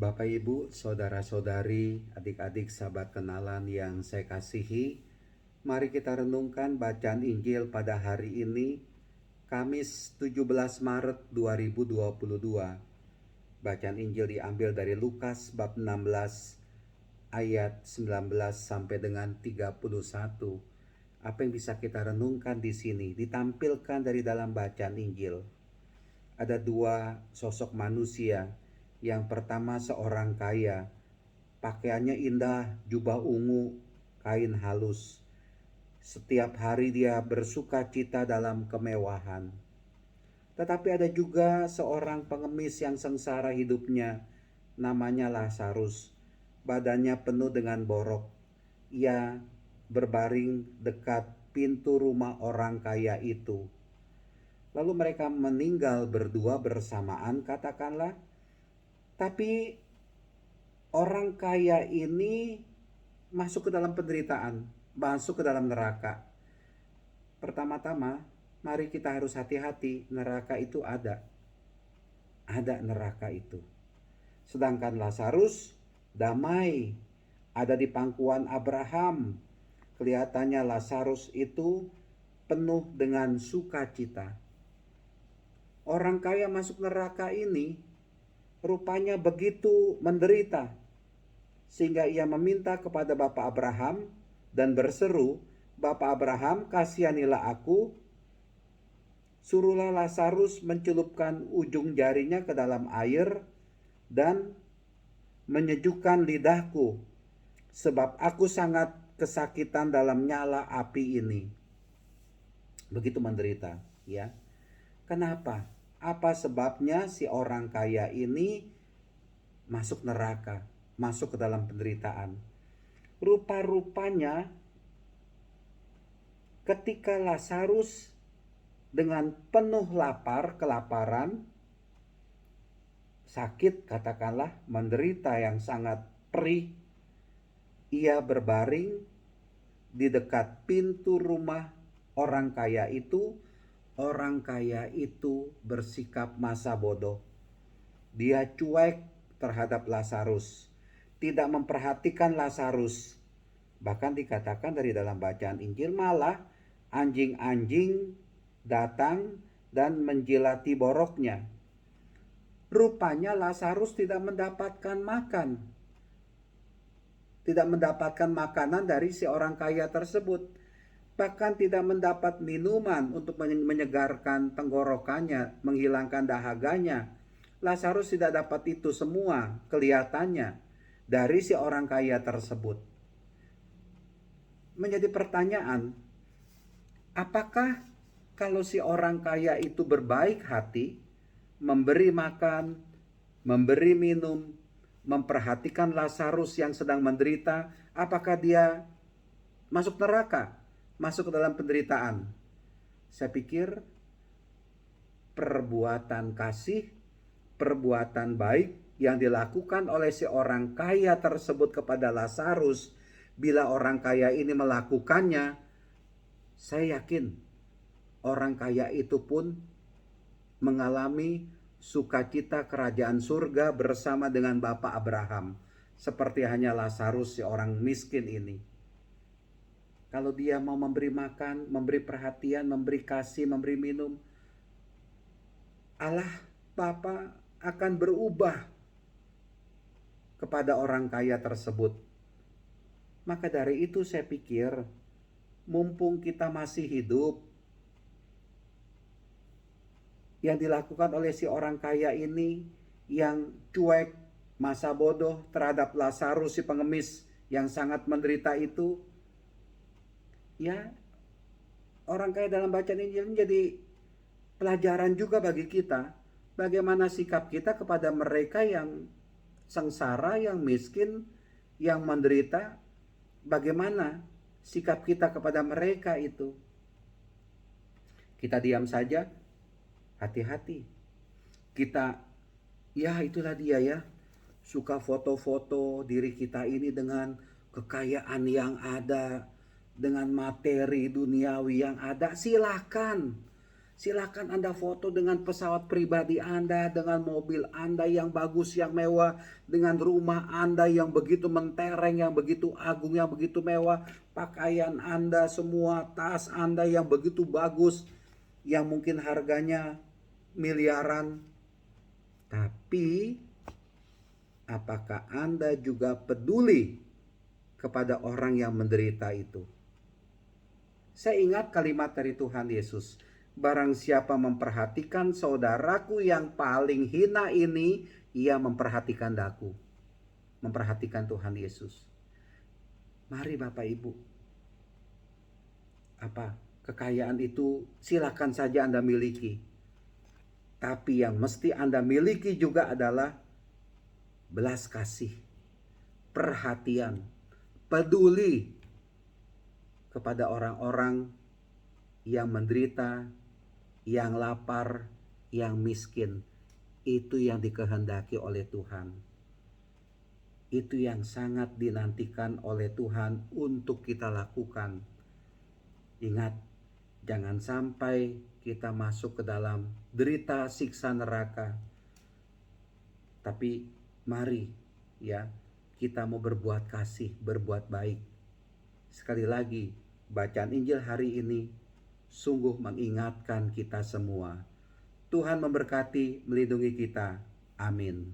Bapak Ibu, saudara-saudari, adik-adik, sahabat kenalan yang saya kasihi, mari kita renungkan bacaan Injil pada hari ini, Kamis 17 Maret 2022. Bacaan Injil diambil dari Lukas bab 16 ayat 19 sampai dengan 31. Apa yang bisa kita renungkan di sini ditampilkan dari dalam bacaan Injil. Ada dua sosok manusia. Yang pertama seorang kaya, pakaiannya indah, jubah ungu, kain halus. Setiap hari dia bersuka cita dalam kemewahan. Tetapi ada juga seorang pengemis yang sengsara hidupnya, namanya Lazarus. Badannya penuh dengan borok. Ia berbaring dekat pintu rumah orang kaya itu. Lalu mereka meninggal berdua bersamaan, katakanlah. Tapi orang kaya ini masuk ke dalam penderitaan, masuk ke dalam neraka. Pertama-tama, mari kita harus hati-hati, neraka itu ada. Ada neraka itu. Sedangkan Lazarus damai, ada di pangkuan Abraham. Kelihatannya Lazarus itu penuh dengan sukacita. Orang kaya masuk neraka ini rupanya begitu menderita, sehingga ia meminta kepada Bapak Abraham dan berseru, "Bapak Abraham, kasihanilah aku, suruhlah Lazarus mencelupkan ujung jarinya ke dalam air dan menyejukkan lidahku, sebab aku sangat kesakitan dalam nyala api ini." Begitu menderita, ya. Kenapa? Apa sebabnya si orang kaya ini masuk neraka, masuk ke dalam penderitaan? Rupa-rupanya ketika Lazarus dengan penuh lapar, kelaparan, sakit katakanlah, menderita yang sangat perih, ia berbaring di dekat pintu rumah orang kaya itu. Orang kaya itu bersikap masa bodoh. Dia cuek terhadap Lazarus, tidak memperhatikan Lazarus. Bahkan dikatakan dari dalam bacaan Injil, malah anjing-anjing datang dan menjilati boroknya. Rupanya Lazarus tidak mendapatkan makan. Tidak mendapatkan makanan dari si orang kaya tersebut. Bahkan tidak mendapat minuman untuk menyegarkan tenggorokannya, menghilangkan dahaganya. Lazarus tidak dapat itu semua kelihatannya dari si orang kaya tersebut. Menjadi pertanyaan, apakah kalau si orang kaya itu berbaik hati, memberi makan, memberi minum, memperhatikan Lazarus yang sedang menderita, apakah dia masuk neraka, masuk ke dalam penderitaan? Saya pikir perbuatan kasih, perbuatan baik yang dilakukan oleh si orang kaya tersebut kepada Lazarus, bila orang kaya ini melakukannya, saya yakin orang kaya itu pun mengalami sukacita kerajaan surga bersama dengan Bapak Abraham, seperti hanya Lazarus si orang miskin ini. Kalau dia mau memberi makan, memberi perhatian, memberi kasih, memberi minum, Allah Bapa akan berubah kepada orang kaya tersebut. Maka dari itu saya pikir, mumpung kita masih hidup, yang dilakukan oleh si orang kaya ini yang cuek, masa bodoh terhadap Lazarus si pengemis yang sangat menderita itu, ya, orang kaya dalam bacaan Injil menjadi pelajaran juga bagi kita. Bagaimana sikap kita kepada mereka yang sengsara, yang miskin, yang menderita. Bagaimana sikap kita kepada mereka itu? Kita diam saja? Hati-hati. Kita, ya itulah dia ya, suka foto-foto diri kita ini dengan kekayaan yang ada, dengan materi duniawi yang ada. Silakan Silakan Anda foto dengan pesawat pribadi Anda, dengan mobil Anda yang bagus, yang mewah, dengan rumah Anda yang begitu mentereng, yang begitu agung, yang begitu mewah, pakaian Anda semua, tas Anda yang begitu bagus, yang mungkin harganya miliaran. Tapi apakah Anda juga peduli kepada orang yang menderita itu? Saya ingat kalimat dari Tuhan Yesus. Barang siapa memperhatikan saudaraku yang paling hina ini, ia memperhatikan daku. Memperhatikan Tuhan Yesus. Mari Bapak Ibu. Kekayaan itu silakan saja Anda miliki. Tapi yang mesti Anda miliki juga adalah belas kasih, perhatian, peduli kepada orang-orang yang menderita, yang lapar, yang miskin. Itu yang dikehendaki oleh Tuhan. Itu yang sangat dinantikan oleh Tuhan untuk kita lakukan. Ingat, jangan sampai kita masuk ke dalam derita siksa neraka. Tapi mari ya, kita mau berbuat kasih, berbuat baik. Sekali lagi, bacaan Injil hari ini sungguh mengingatkan kita semua. Tuhan memberkati, melindungi kita. Amin.